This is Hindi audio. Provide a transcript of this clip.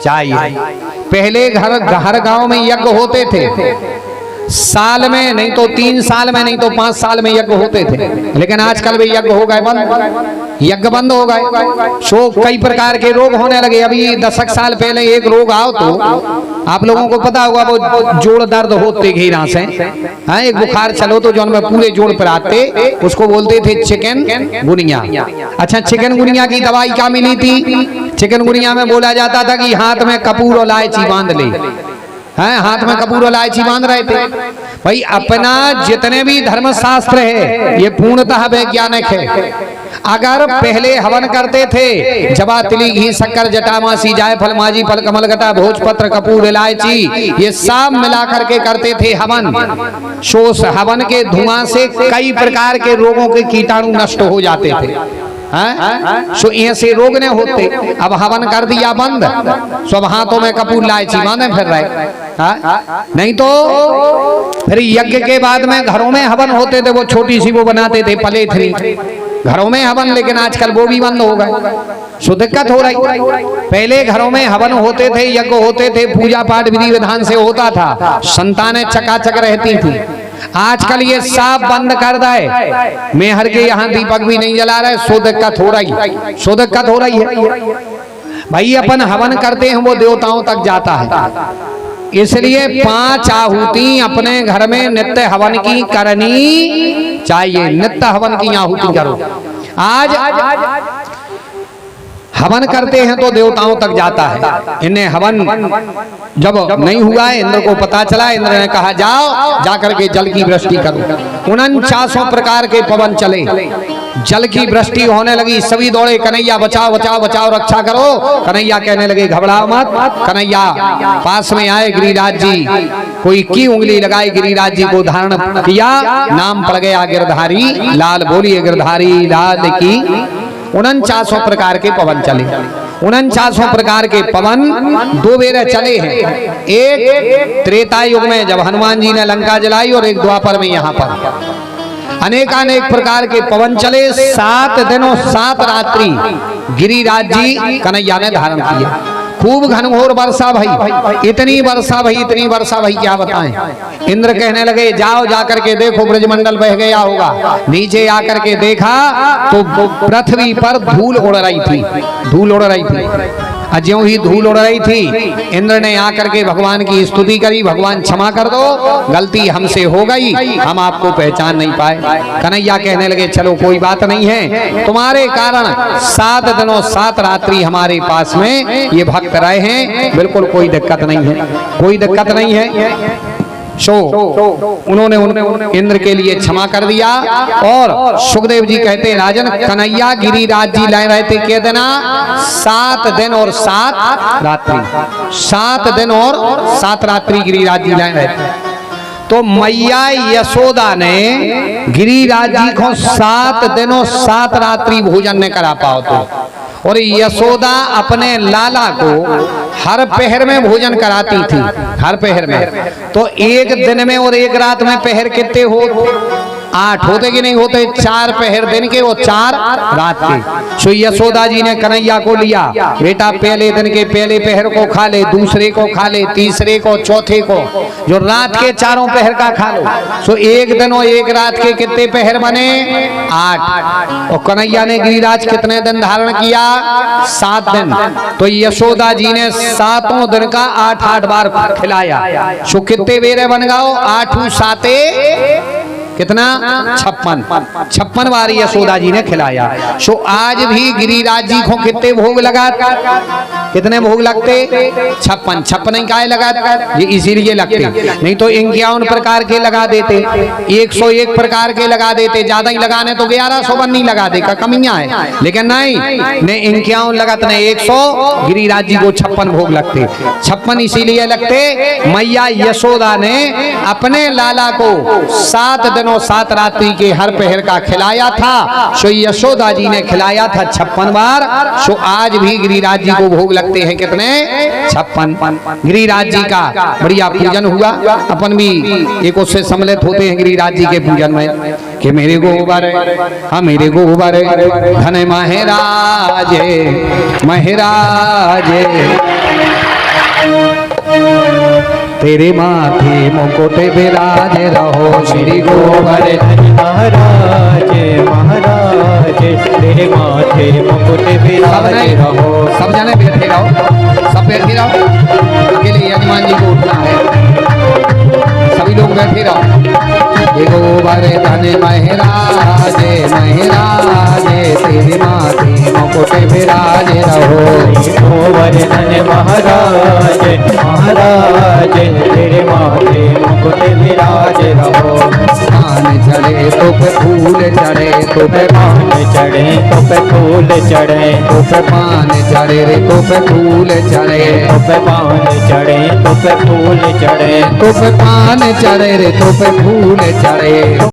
चाहिए। पहले हर गांव में यज्ञ होते थे, साल में नहीं तो 3 साल में नहीं तो 5 साल में यज्ञ होते थे, लेकिन आजकल भी यज्ञ हो गए बंद, यज्ञ बंद हो गए। सो कई प्रकार के रोग होने लगे। अभी 10 साल पहले एक रोग आओ तो आप लोगों को पता होगा, वो जोड़ दर्द होते घीरा से, हाँ, एक बुखार चलो तो जो में पूरे जोड़ पर आते, उसको बोलते थे चिकन गुनिया। अच्छा, चिकन गुनिया की दवाई क्या मिली थी? चिकन गुनिया में बोला जाता था कि हाथ में कपूर और इलायची बांध ले, हैं, हाथ में कपूर और इलायची बांध रहे थे। भाई अपना जितने भी धर्मशास्त्र है ये पूर्णतः वैज्ञानिक है। अगर पहले हवन करते थे, जबा तिली घी शक्कर जटामासी जायफल माजी फल कमल गटा भोजपत्र कपूर इलायची ये सब मिला करके करते थे हवन। शोष हवन के धुआं से कई प्रकार के रोगों के कीटाणु नष्ट हो जाते थे, सो ऐसे रोग ने होते। अब हवन कर दिया बंद, सब हाथों में कपूर इलायची बांधे फिर रहे, नहीं तो फिर यज्ञ के बाद में घरों में हवन होते थे, वो छोटी सी वो बनाते थे पलेथरी घरों में हवन, लेकिन आजकल वो भी बंद हो गए। सो दिक्कत हो रही। पहले घरों में हवन होते थे, यज्ञ होते थे, पूजा पाठ विधि विधान से होता था, संतानें चकाचक रहती थी। आजकल ये सब बंद कर दे, मेहर के यहाँ दीपक भी नहीं जला रहे, सो दिक्कत हो रही, सो दिक्कत हो रही है। भाई अपन हवन करते हैं वो देवताओं तक जाता है, इसलिए 5 आहुति अपने घर में नित्य हवन की करनी चाहिए। नित्य हवन की आहुति करो। आज हवन करते हैं तो देवताओं तक जाता है। इन्हें हवन जब नहीं हुआ है, इंद्र को पता चला, इंद्र ने कहा जाओ जाकर के जल की वृष्टि करो। 49 प्रकार के पवन चले, जल की वृष्टि होने लगी। सभी दौड़े, कन्हैया बचाओ बचाओ बचाओ, रक्षा करो। कन्हैया कहने लगे घबराओ मत। कन्हैया पास में आए, गिरिराज जी कोई की उंगली लगाई, गिरिराज जी को धारण किया, नाम पड़ गया गिरधारी लाल। बोलिए गिरधारी लाल की। 49 प्रकार के पवन चले। 49 प्रकार के पवन 2 बेर चले हैं। एक त्रेता युग में जब हनुमान जी ने लंका जलाई, और एक द्वापर में यहाँ पर अनेकानेक प्रकार के पवन चले। 7 दिन और 7 रात्रि गिरिराज जी कन्हैया ने धारण किया। खूब घनघोर वर्षा भई, इतनी वर्षा भई, इतनी वर्षा भई, क्या बताएं। इंद्र कहने लगे जाओ जाकर के देखो ब्रजमंडल बह गया होगा। नीचे आकर के देखा तो पृथ्वी पर धूल उड़ रही थी, धूल उड़ रही थी। ज्यों ही धूल उड़ रही थी, इंद्र ने आकर के भगवान की स्तुति करी, भगवान क्षमा कर दो, गलती हमसे हो गई, हम आपको पहचान नहीं पाए। कन्हैया कहने लगे चलो कोई बात नहीं है, तुम्हारे कारण 7 दिन और 7 रात्रि हमारे पास में ये भक्त रहे हैं, बिल्कुल कोई दिक्कत नहीं है, कोई दिक्कत नहीं है। सो उन्होंने इंद्र के लिए क्षमा कर दिया। और सुखदेव जी कहते हैं राजन, कन्हैया गिरिराज जी लाए रहे थे के देना 7 दिन और 7 रात्रि, 7 दिन और 7 रात्रि गिरिराज जी लाए रहे थे। तो मैया यशोदा ने गिरिराज जी को 7 दिन और 7 रात्रि भोजन ने करा पाओ तो, और यशोदा अपने लाला को हर पहर में भोजन कराती थी, हर पहर में। तो एक दिन में और एक रात में पहर कितने हो? 8 होते कि नहीं होते? 4 पहर दिन के और 4 रात के। सो यशोदा जी ने कन्हैया को लिया, बेटा पहले दिन के पहले पहर को खा ले, दूसरे को खा ले, तीसरे को, चौथे को, जो रात के 4 पहर का खा लो। सो एक दिन और एक रात के कितने पहर बने? 8। और कन्हैया ने गिरिराज कितने दिन धारण किया? 7 दिन। तो यशोदा जी ने 7 दिन का 8-8 बार खिलाया। सो कितने बेरे बन गए? 8 7 कितना? 56 बार यशोदा जी ने खिलाया। सो आज भी गिरिराज जी को कितने भोग लगा? कितने भोग लगते? 56 काय लगा? ये इसीलिए लगते, नहीं तो 51 प्रकार के लगा देते, 101 प्रकार के लगा देते। ज्यादा ही लगाने तो 1100 नहीं लगा दे का कमियां है, लेकिन नहीं ने 51 लगत ने 100। गिरिराज जी को 56 भोग लगते। 56 इसीलिए लगते, मैया यशोदा ने अपने लाला को 7 दिन और 7 रात्रि के हर पहर का खिलाया था। सो यशोदा जी ने खिलाया था 56 बार। सो आज भी गिरिराज जी को भोग लगते हैं कितने? 56। गिरिराज जी का बढ़िया पूजन हुआ। अपन भी एक उससे सम्मिलित होते हैं गिरिराज जी के पूजन में कि मेरे गोबर, हाँ मेरे गोबर धन महराज महराज तेरे माथे मुकुट विराज रहो श्री गोवर्धन महाराज महाराज, तेरे माथे मुकुट विराज रहो। सब जने बैठे रहो, सब बैठे रहो, अकेले यजमान जी को उठना है, सभी लोग बैठे रहो। ये गोवर्धन महाराज महाराज, तेरे माथे मुकुट विराज रहो। गोवर्धन महाराज महाराज, तेरे माथे मुकुट विराज रहो। पान चढ़े तो पे फूल चढ़े तो पे पान चढ़े तो पे फूल चढ़े, तो पे पान चढ़े रे तो पे फूल चढ़े, तो पे पान चढ़े तो पे फूल चढ़े, तो पे पान चढ़े रे तो पे फूल चढ़े।